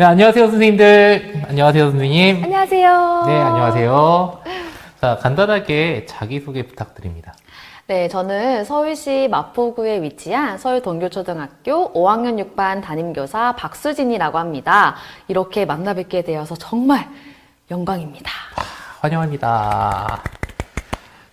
네, 안녕하세요, 선생님들. 안녕하세요, 선생님. 안녕하세요. 네, 안녕하세요. 자, 간단하게 자기소개 부탁드립니다. 네, 저는 서울시 마포구에 위치한 서울동교초등학교 5학년 6반 담임교사 박수진이라고 합니다. 이렇게 만나 뵙게 되어서 정말 영광입니다. 환영합니다.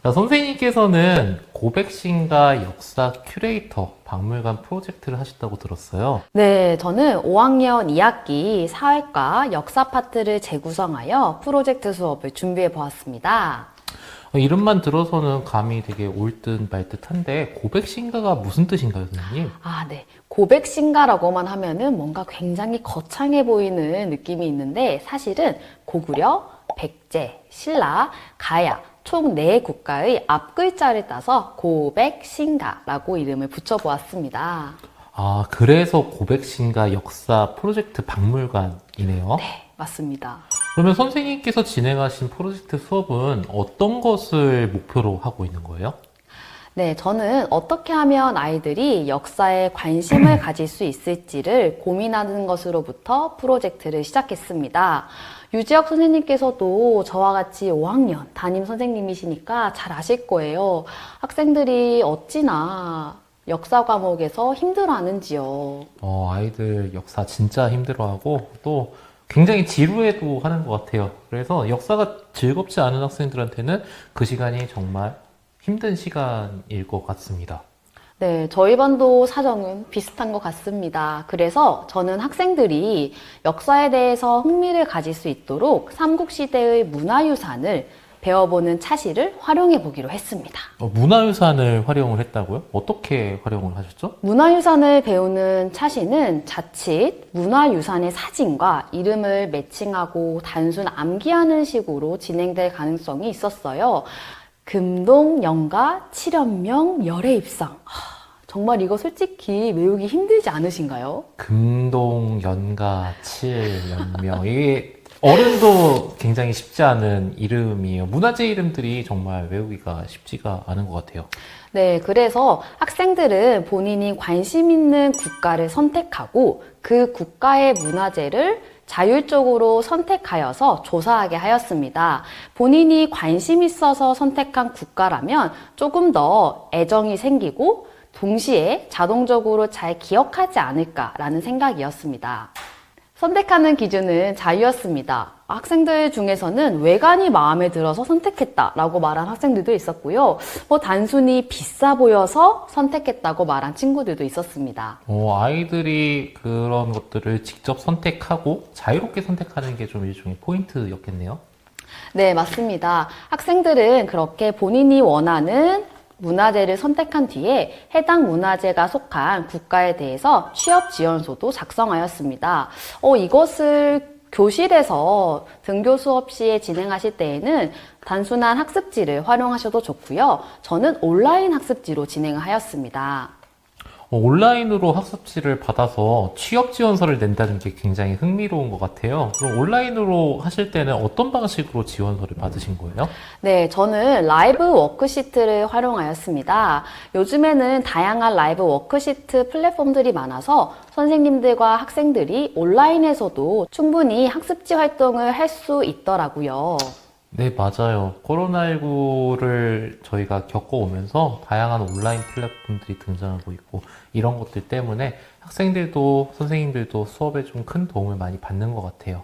자, 선생님께서는 고백신과 역사 큐레이터 박물관 프로젝트를 하셨다고 들었어요. 네, 저는 5학년 2학기 사회과 역사 파트를 재구성하여 프로젝트 수업을 준비해 보았습니다. 이름만 들어서는 감이 되게 올 듯 말 듯한데 고백신가가 무슨 뜻인가요, 선생님? 네. 고백신가라고만 하면은 뭔가 굉장히 거창해 보이는 느낌이 있는데 사실은 고구려, 백제, 신라, 가야 총 4국가의 앞글자를 따서 고백신가라고 이름을 붙여보았습니다. 아, 그래서 고백신가 역사 프로젝트 박물관이네요. 네, 맞습니다. 그러면 선생님께서 진행하신 프로젝트 수업은 어떤 것을 목표로 하고 있는 거예요? 네, 저는 어떻게 하면 아이들이 역사에 관심을 가질 수 있을지를 고민하는 것으로부터 프로젝트를 시작했습니다. 유지혁 선생님께서도 저와 같이 5학년 담임 선생님이시니까 잘 아실 거예요. 학생들이 어찌나 역사 과목에서 힘들어하는지요. 아이들 역사 진짜 힘들어하고 또 굉장히 지루해도 하는 것 같아요. 그래서 역사가 즐겁지 않은 학생들한테는 그 시간이 정말 힘든 시간일 것 같습니다. 네, 저희 반도 사정은 비슷한 것 같습니다. 그래서 저는 학생들이 역사에 대해서 흥미를 가질 수 있도록 삼국시대의 문화유산을 배워보는 차시를 활용해 보기로 했습니다. 문화유산을 활용을 했다고요? 어떻게 활용을 하셨죠? 문화유산을 배우는 차시는 자칫 문화유산의 사진과 이름을 매칭하고 단순 암기하는 식으로 진행될 가능성이 있었어요. 금동, 영가, 칠연명, 열애입상. 정말 이거 솔직히 외우기 힘들지 않으신가요? 금동, 연가, 칠, 연명. 이게 어른도 굉장히 쉽지 않은 이름이에요. 문화재 이름들이 정말 외우기가 쉽지가 않은 것 같아요. 네, 그래서 학생들은 본인이 관심 있는 국가를 선택하고 그 국가의 문화재를 자율적으로 선택하여서 조사하게 하였습니다. 본인이 관심 있어서 선택한 국가라면 조금 더 애정이 생기고 동시에 자동적으로 잘 기억하지 않을까라는 생각이었습니다. 선택하는 기준은 자유였습니다. 학생들 중에서는 외관이 마음에 들어서 선택했다라고 말한 학생들도 있었고요. 단순히 비싸 보여서 선택했다고 말한 친구들도 있었습니다. 아이들이 그런 것들을 직접 선택하고 자유롭게 선택하는 게 좀 일종의 포인트였겠네요. 네, 맞습니다. 학생들은 그렇게 본인이 원하는 문화재를 선택한 뒤에 해당 문화재가 속한 국가에 대해서 취업 지원서도 작성하였습니다. 이것을 교실에서 등교 수업 시에 진행하실 때에는 단순한 학습지를 활용하셔도 좋고요. 저는 온라인 학습지로 진행을 하였습니다. 온라인으로 학습지를 받아서 취업 지원서를 낸다는 게 굉장히 흥미로운 것 같아요. 그럼 온라인으로 하실 때는 어떤 방식으로 지원서를 받으신 거예요? 네, 저는 라이브 워크시트를 활용하였습니다. 요즘에는 다양한 라이브 워크시트 플랫폼들이 많아서 선생님들과 학생들이 온라인에서도 충분히 학습지 활동을 할 수 있더라고요. 네, 맞아요. 코로나19를 저희가 겪어오면서 다양한 온라인 플랫폼들이 등장하고 있고 이런 것들 때문에 학생들도 선생님들도 수업에 좀 큰 도움을 많이 받는 것 같아요.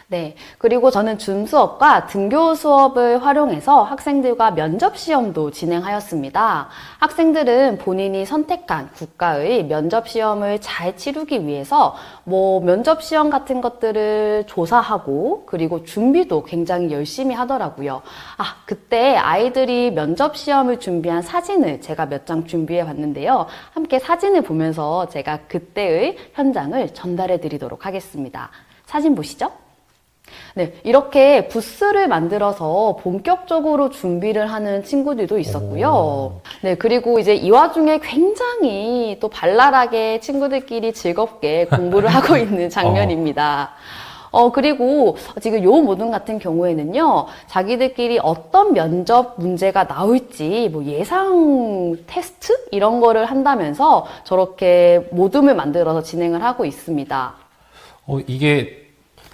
네. 그리고 저는 줌 수업과 등교 수업을 활용해서 학생들과 면접 시험도 진행하였습니다. 학생들은 본인이 선택한 국가의 면접 시험을 잘 치르기 위해서 면접 시험 같은 것들을 조사하고 그리고 준비도 굉장히 열심히 하더라고요. 그때 아이들이 면접 시험을 준비한 사진을 제가 몇 장 준비해 봤는데요. 함께 사진을 보면서 제가 그때의 현장을 전달해 드리도록 하겠습니다. 사진 보시죠? 네, 이렇게 부스를 만들어서 본격적으로 준비를 하는 친구들도 있었고요. 네, 그리고 이제 이 와중에 굉장히 또 발랄하게 친구들끼리 즐겁게 공부를 하고 있는 장면입니다. 그리고 지금 요 모둠 같은 경우에는요, 자기들끼리 어떤 면접 문제가 나올지 예상 테스트? 이런 거를 한다면서 저렇게 모둠을 만들어서 진행을 하고 있습니다. 이게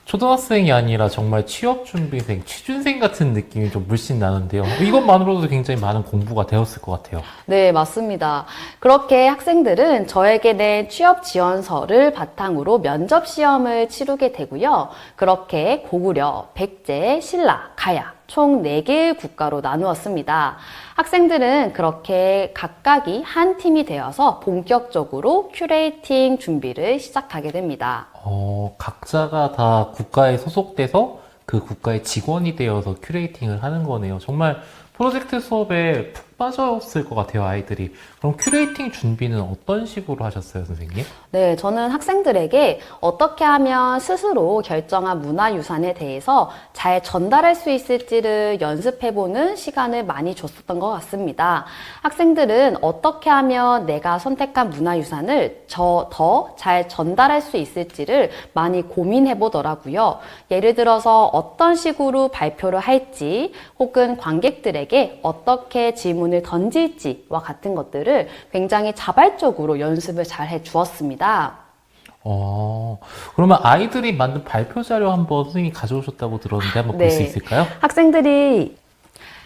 초등학생이 아니라 정말 취업준비생, 취준생 같은 느낌이 좀 물씬 나는데요. 이것만으로도 굉장히 많은 공부가 되었을 것 같아요. 네, 맞습니다. 그렇게 학생들은 저에게 낸 취업 지원서를 바탕으로 면접 시험을 치르게 되고요. 그렇게 고구려, 백제, 신라, 가야 총 4개의 국가로 나누었습니다. 학생들은 그렇게 각각이 한 팀이 되어서 본격적으로 큐레이팅 준비를 시작하게 됩니다. 각자가 다 국가에 소속돼서 그 국가의 직원이 되어서 큐레이팅을 하는 거네요. 정말 프로젝트 수업에 푹 빠졌을 것 같아요, 아이들이. 그럼 큐레이팅 준비는 어떤 식으로 하셨어요, 선생님? 네, 저는 학생들에게 어떻게 하면 스스로 결정한 문화유산에 대해서 잘 전달할 수 있을지를 연습해보는 시간을 많이 줬었던 것 같습니다. 학생들은 어떻게 하면 내가 선택한 문화유산을 더 잘 전달할 수 있을지를 많이 고민해보더라고요. 예를 들어서 어떤 식으로 발표를 할지, 혹은 관객들에게 어떻게 질문을 던질지와 같은 것들을 굉장히 자발적으로 연습을 잘 해주었습니다. 그러면 아이들이 만든 발표 자료 한번 선생님이 가져오셨다고 들었는데 한번 볼 수 네. 있을까요? 학생들이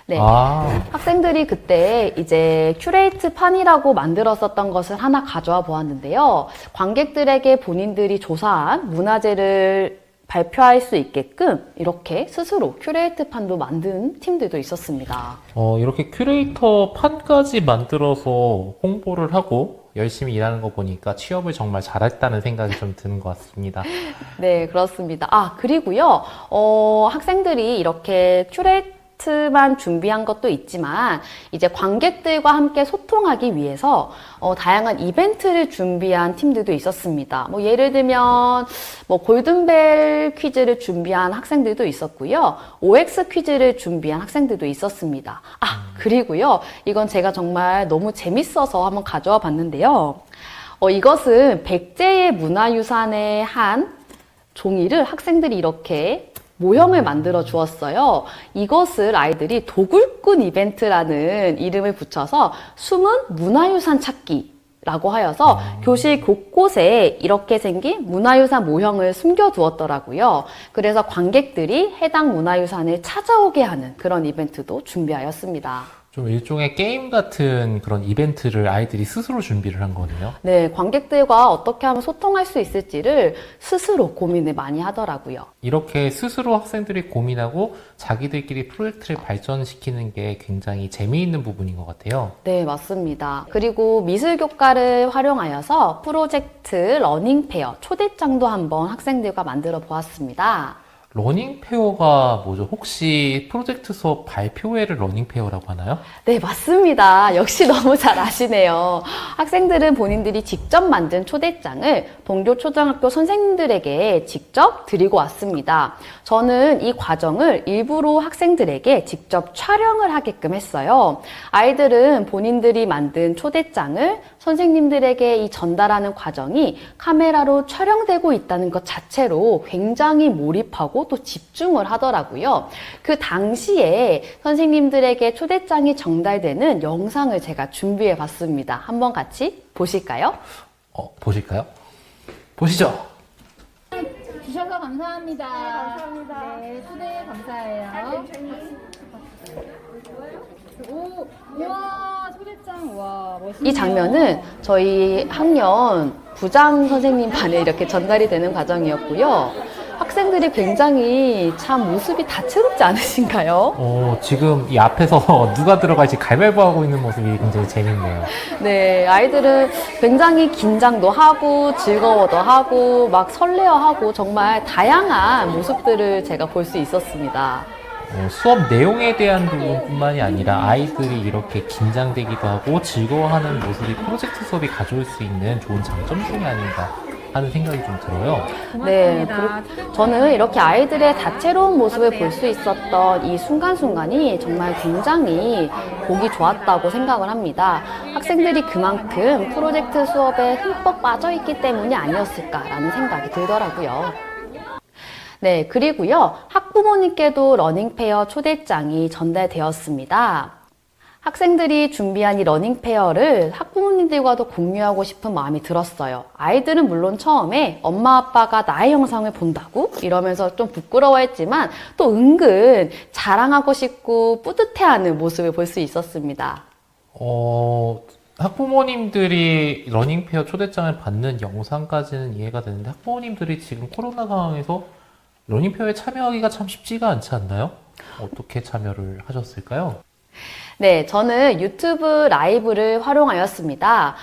네. 아, 학생들이 그때 이제 큐레이트 판이라고 만들었었던 것을 하나 가져와 보았는데요. 관객들에게 본인들이 조사한 문화재를 발표할 수 있게끔 이렇게 스스로 큐레이트 판도 만든 팀들도 있었습니다. 이렇게 큐레이터 판까지 만들어서 홍보를 하고 열심히 일하는 거 보니까 취업을 정말 잘했다는 생각이 좀 드는 것 같습니다. 네, 그렇습니다. 그리고요, 학생들이 이렇게 큐레이트만 준비한 것도 있지만, 이제 관객들과 함께 소통하기 위해서, 다양한 이벤트를 준비한 팀들도 있었습니다. 뭐, 예를 들면, 골든벨 퀴즈를 준비한 학생들도 있었고요. OX 퀴즈를 준비한 학생들도 있었습니다. 그리고요, 이건 제가 정말 너무 재밌어서 한번 가져와 봤는데요. 이것은 백제의 문화유산의 한 종이를 학생들이 이렇게 모형을 만들어 주었어요. 이것을 아이들이 도굴꾼 이벤트라는 이름을 붙여서 숨은 문화유산 찾기라고 하여서 교실 곳곳에 이렇게 생긴 문화유산 모형을 숨겨두었더라고요. 그래서 관객들이 해당 문화유산을 찾아오게 하는 그런 이벤트도 준비하였습니다. 좀 일종의 게임 같은 그런 이벤트를 아이들이 스스로 준비를 한 거네요. 네, 관객들과 어떻게 하면 소통할 수 있을지를 스스로 고민을 많이 하더라고요. 이렇게 스스로 학생들이 고민하고 자기들끼리 프로젝트를 발전시키는 게 굉장히 재미있는 부분인 것 같아요. 네, 맞습니다. 그리고 미술교과를 활용하여서 프로젝트 러닝페어 초대장도 한번 학생들과 만들어 보았습니다. 러닝페어가 뭐죠? 혹시 프로젝트 수업 발표회를 러닝페어라고 하나요? 네, 맞습니다. 역시 너무 잘 아시네요. 학생들은 본인들이 직접 만든 초대장을 동교 초등학교 선생님들에게 직접 드리고 왔습니다. 저는 이 과정을 일부러 학생들에게 직접 촬영을 하게끔 했어요. 아이들은 본인들이 만든 초대장을 선생님들에게 이 전달하는 과정이 카메라로 촬영되고 있다는 것 자체로 굉장히 몰입하고 또 집중을 하더라고요. 그 당시에 선생님들에게 초대장이 전달되는 영상을 제가 준비해 봤습니다. 한번 같이 보실까요? 보실까요? 보시죠. 주셔서 감사합니다. 네, 감사합니다. 네, 초대 감사해요. 오, 우와, 초대장, 와, 멋있네요. 이 장면은 저희 학년 부장 선생님 반에 이렇게 전달이 되는 과정이었고요. 학생들이 굉장히 참 모습이 다채롭지 않으신가요? 지금 이 앞에서 누가 들어갈지 가위바위보 하고 있는 모습이 굉장히 재밌네요. 네, 아이들은 굉장히 긴장도 하고 즐거워도 하고 막 설레어하고 정말 다양한 모습들을 제가 볼 수 있었습니다. 수업 내용에 대한 부분뿐만이 아니라 아이들이 이렇게 긴장되기도 하고 즐거워하는 모습이 프로젝트 수업이 가져올 수 있는 좋은 장점 중에 아닌가 하는 생각이 좀 들어요. 네, 저는 이렇게 아이들의 다채로운 모습을 볼 수 있었던 이 순간순간이 정말 굉장히 보기 좋았다고 생각을 합니다. 학생들이 그만큼 프로젝트 수업에 흠뻑 빠져있기 때문이 아니었을까라는 생각이 들더라고요. 네, 그리고요, 학부모님께도 러닝페어 초대장이 전달되었습니다. 학생들이 준비한 이 러닝페어를 학부모님들과도 공유하고 싶은 마음이 들었어요. 아이들은 물론 처음에 엄마 아빠가 나의 영상을 본다고 이러면서 좀 부끄러워했지만 또 은근 자랑하고 싶고 뿌듯해하는 모습을 볼 수 있었습니다. 학부모님들이 러닝페어 초대장을 받는 영상까지는 이해가 되는데 학부모님들이 지금 코로나 상황에서 러닝페어에 참여하기가 참 쉽지가 않지 않나요? 어떻게 참여를 하셨을까요? 네, 저는 유튜브 라이브를 활용하였습니다.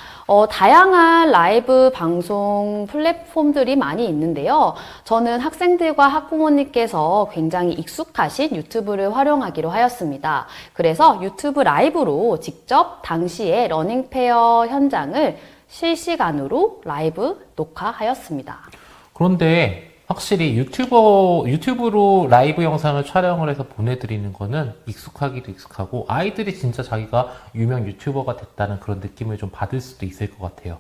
다양한 라이브 방송 플랫폼들이 많이 있는데요. 저는 학생들과 학부모님께서 굉장히 익숙하신 유튜브를 활용하기로 하였습니다. 그래서 유튜브 라이브로 직접 당시의 러닝페어 현장을 실시간으로 라이브 녹화하였습니다. 그런데 확실히 유튜브로 라이브 영상을 촬영을 해서 보내드리는 거는 익숙하기도 익숙하고 아이들이 진짜 자기가 유명 유튜버가 됐다는 그런 느낌을 좀 받을 수도 있을 것 같아요.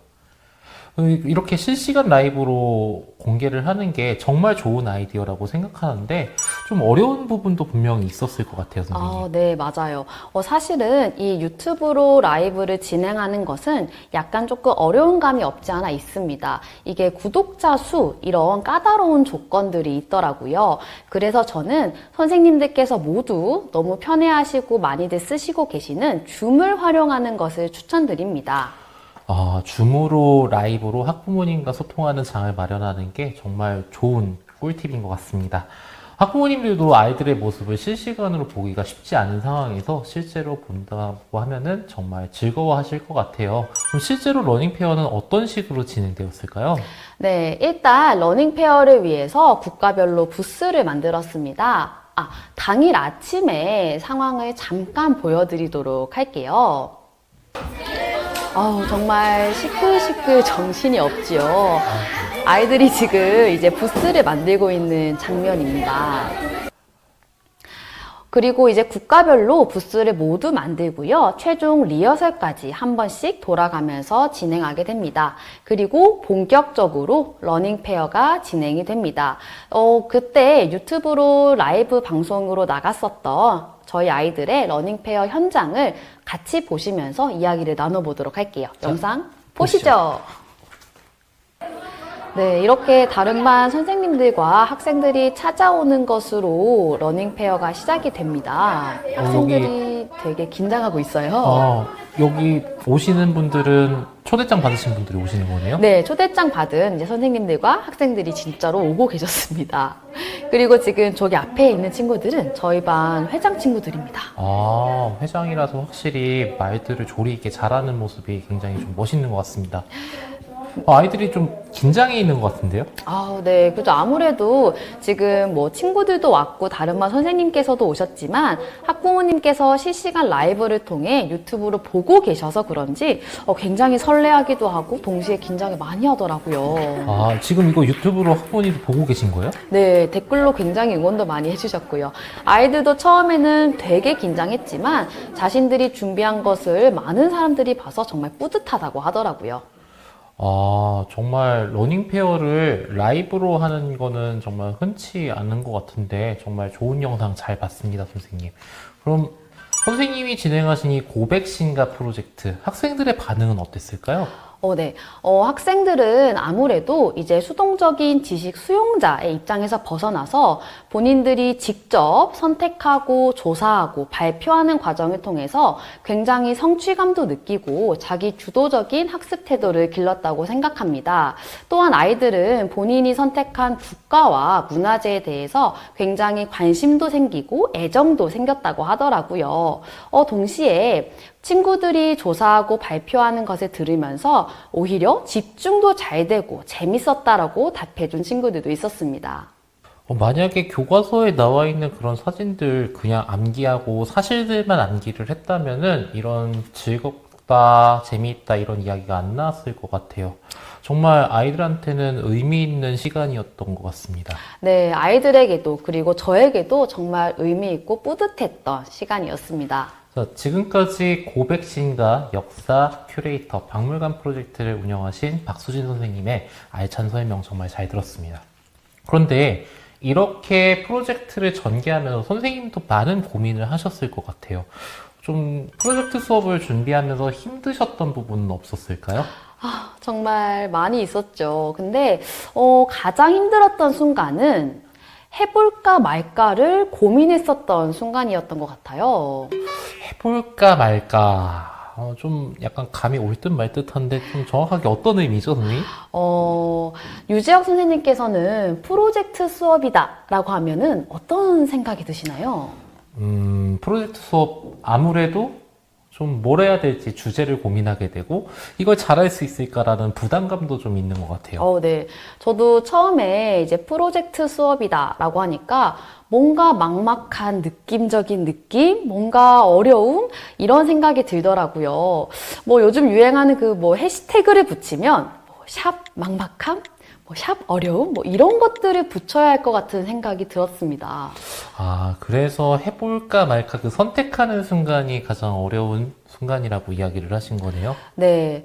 이렇게 실시간 라이브로 공개를 하는 게 정말 좋은 아이디어라고 생각하는데 좀 어려운 부분도 분명히 있었을 것 같아요, 선생님. 네, 맞아요. 사실은 이 유튜브로 라이브를 진행하는 것은 약간 조금 어려운 감이 없지 않아 있습니다. 이게 구독자 수, 이런 까다로운 조건들이 있더라고요. 그래서 저는 선생님들께서 모두 너무 편해하시고 많이들 쓰시고 계시는 줌을 활용하는 것을 추천드립니다. 줌으로 라이브로 학부모님과 소통하는 장을 마련하는 게 정말 좋은 꿀팁인 것 같습니다. 학부모님들도 아이들의 모습을 실시간으로 보기가 쉽지 않은 상황에서 실제로 본다고 하면은 정말 즐거워하실 것 같아요. 그럼 실제로 러닝페어는 어떤 식으로 진행되었을까요? 네, 일단 러닝페어를 위해서 국가별로 부스를 만들었습니다. 당일 아침에 상황을 잠깐 보여드리도록 할게요. 정말 시끌시끌 정신이 없지요. 아이들이 지금 이제 부스를 만들고 있는 장면입니다. 그리고 이제 국가별로 부스를 모두 만들고요. 최종 리허설까지 한 번씩 돌아가면서 진행하게 됩니다. 그리고 본격적으로 러닝페어가 진행이 됩니다. 그때 유튜브로 라이브 방송으로 나갔었던 저희 아이들의 러닝페어 현장을 같이 보시면서 이야기를 나눠보도록 할게요. 영상 보시죠. 네, 이렇게 다른 반 선생님들과 학생들이 찾아오는 것으로 러닝페어가 시작이 됩니다. 학생들이 되게 긴장하고 있어요. 여기 오시는 분들은 초대장 받으신 분들이 오시는 거네요? 네, 초대장 받은 이제 선생님들과 학생들이 진짜로 오고 계셨습니다. 그리고 지금 저기 앞에 있는 친구들은 저희 반 회장 친구들입니다. 회장이라서 확실히 말들을 조리 있게 잘하는 모습이 굉장히 좀 멋있는 것 같습니다. 아이들이 좀 긴장해 있는 것 같은데요? 네. 그죠. 아무래도 지금 뭐 친구들도 왔고 다른 반 선생님께서도 오셨지만 학부모님께서 실시간 라이브를 통해 유튜브로 보고 계셔서 그런지 굉장히 설레하기도 하고 동시에 긴장을 많이 하더라고요. 지금 이거 유튜브로 학부모님도 보고 계신 거예요? 네. 댓글로 굉장히 응원도 많이 해주셨고요. 아이들도 처음에는 되게 긴장했지만 자신들이 준비한 것을 많은 사람들이 봐서 정말 뿌듯하다고 하더라고요. 정말 러닝페어를 라이브로 하는 거는 정말 흔치 않은 것 같은데 정말 좋은 영상 잘 봤습니다, 선생님. 그럼 선생님이 진행하신 이 고백신가 프로젝트, 학생들의 반응은 어땠을까요? 네. 학생들은 아무래도 이제 수동적인 지식 수용자의 입장에서 벗어나서 본인들이 직접 선택하고 조사하고 발표하는 과정을 통해서 굉장히 성취감도 느끼고 자기 주도적인 학습 태도를 길렀다고 생각합니다. 또한 아이들은 본인이 선택한 국가와 문화재에 대해서 굉장히 관심도 생기고 애정도 생겼다고 하더라고요. 동시에 친구들이 조사하고 발표하는 것을 들으면서 오히려 집중도 잘 되고 재밌었다라고 답해준 친구들도 있었습니다. 만약에 교과서에 나와 있는 그런 사진들 그냥 암기하고 사실들만 암기를 했다면은 이런 즐겁다, 재미있다 이런 이야기가 안 나왔을 것 같아요. 정말 아이들한테는 의미 있는 시간이었던 것 같습니다. 네, 아이들에게도 그리고 저에게도 정말 의미 있고 뿌듯했던 시간이었습니다. 지금까지 고백신가 역사 큐레이터 박물관 프로젝트를 운영하신 박수진 선생님의 알찬 설명 정말 잘 들었습니다. 그런데 이렇게 프로젝트를 전개하면서 선생님도 많은 고민을 하셨을 것 같아요. 좀 프로젝트 수업을 준비하면서 힘드셨던 부분은 없었을까요? 정말 많이 있었죠. 근데 가장 힘들었던 순간은 해볼까 말까를 고민했었던 순간이었던 것 같아요. 해볼까 말까. 좀 약간 감이 올 듯 말 듯한데 좀 정확하게 어떤 의미죠, 선생님? 유재학 선생님께서는 프로젝트 수업이다라고 하면은 어떤 생각이 드시나요? 프로젝트 수업 아무래도 좀 뭘 해야 될지 주제를 고민하게 되고 이걸 잘할 수 있을까라는 부담감도 좀 있는 것 같아요. 네. 저도 처음에 이제 프로젝트 수업이다라고 하니까 뭔가 막막한 느낌적인 느낌, 뭔가 어려움 이런 생각이 들더라고요. 뭐 요즘 유행하는 그 뭐 해시태그를 붙이면 샵 막막함, 샵 어려움 이런 것들을 붙여야 할 것 같은 생각이 들었습니다. 그래서 해볼까 말까 그 선택하는 순간이 가장 어려운 순간이라고 이야기를 하신 거네요. 네.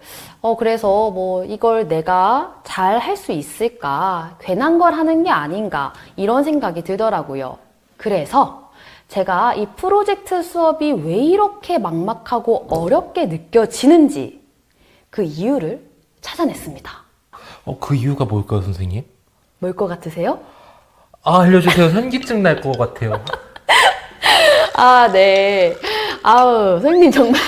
그래서 이걸 내가 잘 할 수 있을까? 괜한 걸 하는 게 아닌가? 이런 생각이 들더라고요. 그래서 제가 이 프로젝트 수업이 왜 이렇게 막막하고 어렵게 느껴지는지 그 이유를 찾아냈습니다. 그 이유가 뭘까요, 선생님? 뭘 것 같으세요? 알려주세요. 현기증 날 것 같아요. 네. 선생님 정말.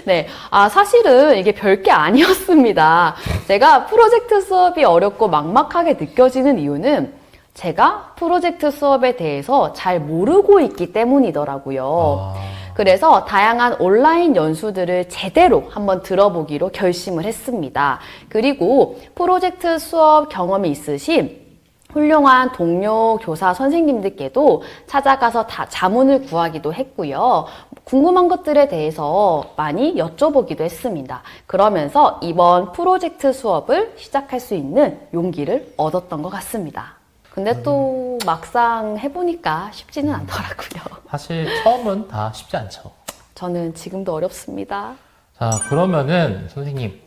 네. 사실은 이게 별게 아니었습니다. 제가 프로젝트 수업이 어렵고 막막하게 느껴지는 이유는 제가 프로젝트 수업에 대해서 잘 모르고 있기 때문이더라고요. 그래서 다양한 온라인 연수들을 제대로 한번 들어보기로 결심을 했습니다. 그리고 프로젝트 수업 경험이 있으신 훌륭한 동료 교사 선생님들께도 찾아가서 다 자문을 구하기도 했고요. 궁금한 것들에 대해서 많이 여쭤보기도 했습니다. 그러면서 이번 프로젝트 수업을 시작할 수 있는 용기를 얻었던 것 같습니다. 근데 또 막상 해보니까 쉽지는 않더라고요. 사실 처음은 다 쉽지 않죠. 저는 지금도 어렵습니다. 자, 그러면은 선생님,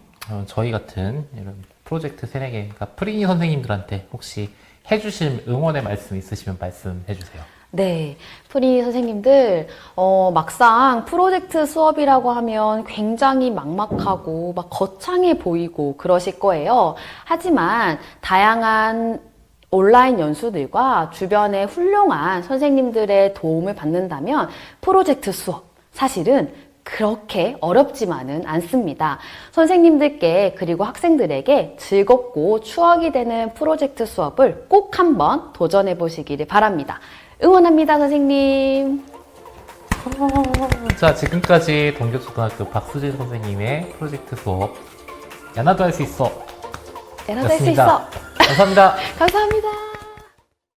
저희 같은 이런 프로젝트 새내기, 그러니까 프리니 선생님들한테 혹시 해주실 응원의 말씀 있으시면 말씀해 주세요. 네, 프리 선생님들 막상 프로젝트 수업이라고 하면 굉장히 막막하고 막 거창해 보이고 그러실 거예요. 하지만 다양한 온라인 연수들과 주변의 훌륭한 선생님들의 도움을 받는다면 프로젝트 수업 사실은 그렇게 어렵지만은 않습니다. 선생님들께 그리고 학생들에게 즐겁고 추억이 되는 프로젝트 수업을 꼭 한번 도전해 보시기를 바랍니다. 응원합니다, 선생님. 자, 지금까지 동교초등학교 박수진 선생님의 프로젝트 수업 야나도 할 수 있어 야나도 할 수 있어. 감사합니다. 감사합니다.